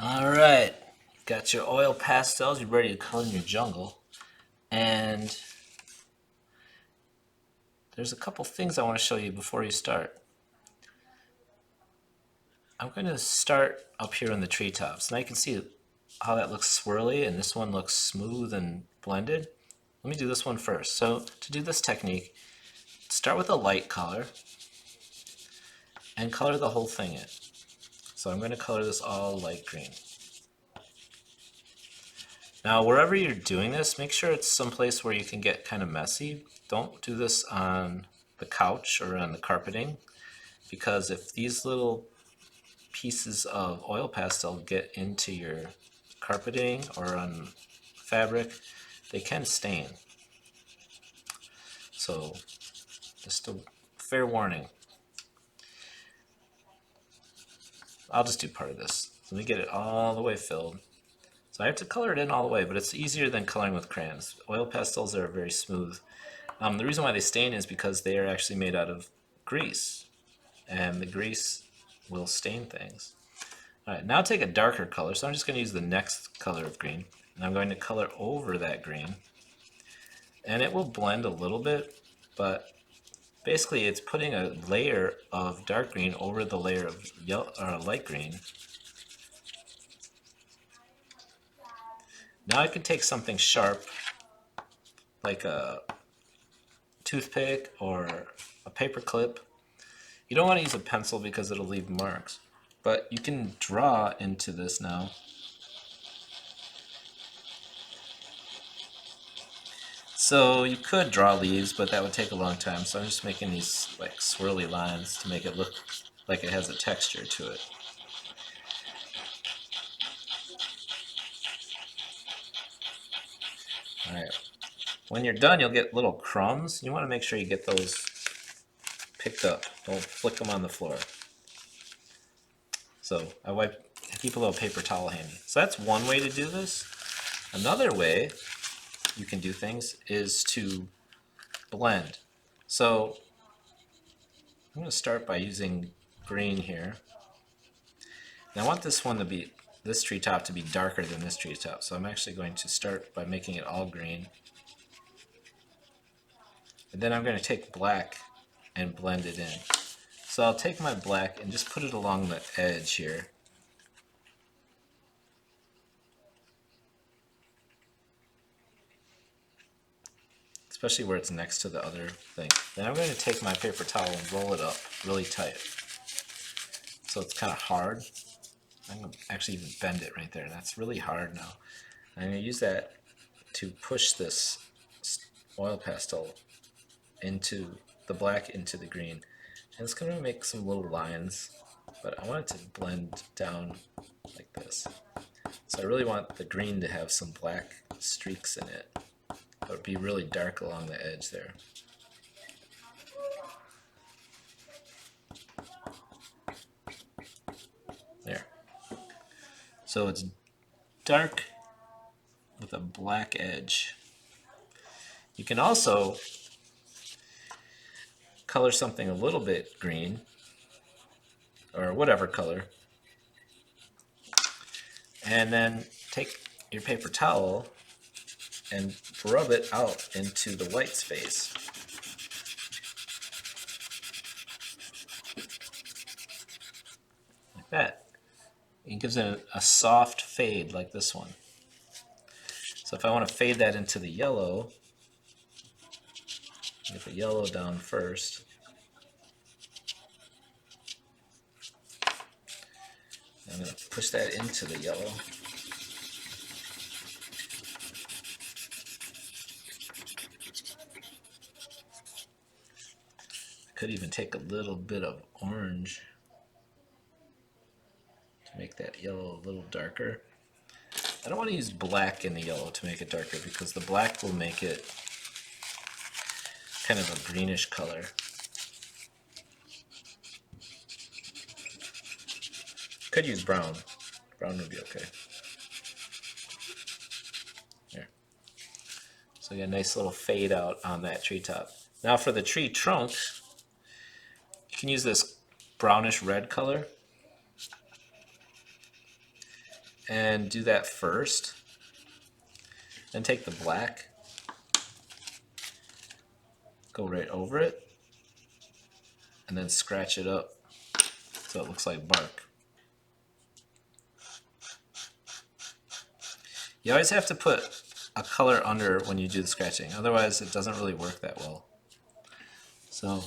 Alright, got your oil pastels, you're ready to color in your jungle. And there's a couple things I want to show you before you start. I'm going to start up here in the treetops. Now you can see how that looks swirly and this one looks smooth and blended. Let me do this one first. So to do this technique, start with a light color and color the whole thing in. So I'm going to color this all light green. Now, wherever you're doing this, make sure it's someplace where you can get kind of messy. Don't do this on the couch or on the carpeting, because if these little pieces of oil pastel get into your carpeting or on fabric, they can stain. So, just a fair warning. I'll just do part of this. Let me get it all the way filled. So I have to color it in all the way, but it's easier than coloring with crayons. Oil pastels are very smooth. The reason why they stain is because they are actually made out of grease, and the grease will stain things. Alright, now take a darker color, so I'm just going to use the next color of green, and I'm going to color over that green, and it will blend a little bit, but basically it's putting a layer of dark green over the layer of yellow, or light green. Now I can take something sharp, like a toothpick or a paper clip. You don't want to use a pencil because it'll leave marks, but you can draw into this now. So you could draw leaves, but that would take a long time, so I'm just making these like swirly lines to make it look like it has a texture to it. Alright, when you're done you'll get little crumbs. You want to make sure you get those picked up. Don't flick them on the floor. So I keep a little paper towel handy. So that's one way to do this. Another way you can do things is to blend. So I'm going to start by using green here. And I want this treetop to be darker than this treetop. So I'm actually going to start by making it all green. And then I'm going to take black and blend it in. So I'll take my black and just put it along the edge here. Especially where it's next to the other thing. Then I'm going to take my paper towel and roll it up really tight. So it's kind of hard. I'm going to actually even bend it right there. That's really hard now. I'm going to use that to push this oil pastel into the black into the green. And it's going to make some little lines, but I want it to blend down like this. So I really want the green to have some black streaks in it, but be really dark along the edge there. There. So it's dark with a black edge. You can also color something a little bit green, or whatever color, and then take your paper towel and rub it out into the white space. Like that. It gives it a soft fade like this one. So if I want to fade that into the yellow, get the yellow down first. I'm going to push that into the yellow. I could even take a little bit of orange to make that yellow a little darker. I don't want to use black in the yellow to make it darker because the black will make it kind of a greenish color. Could use brown. Brown would be okay. There. So you got a nice little fade out on that treetop. Now for the tree trunk, you can use this brownish red color. and do that first. Then take the black, go right over it, and then scratch it up so it looks like bark. You always have to put a color under when you do the scratching, otherwise it doesn't really work that well. So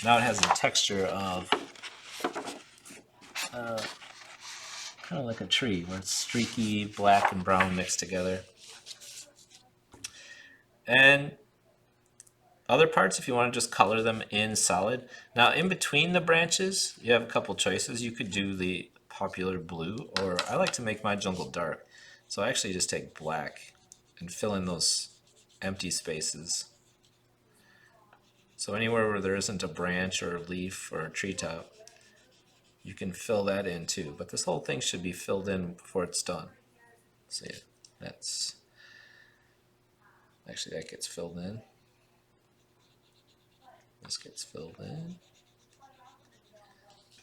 now it has the texture of kind of like a tree where it's streaky black and brown mixed together. And other parts, if you want to just color them in solid. Now in between the branches, you have a couple choices. You could do the popular blue, or I like to make my jungle dark. So I actually just take black and fill in those empty spaces. So anywhere where there isn't a branch or a leaf or a treetop, you can fill that in too. But this whole thing should be filled in before it's done. See, that's actually, that gets filled in. This gets filled in.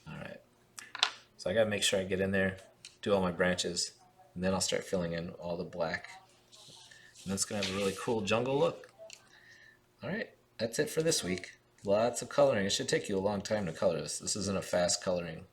All right. So I gotta make sure I get in there, do all my branches, and then I'll start filling in all the black. And that's gonna have a really cool jungle look. All right, that's it for this week. Lots of coloring. It should take you a long time to color this. This isn't a fast coloring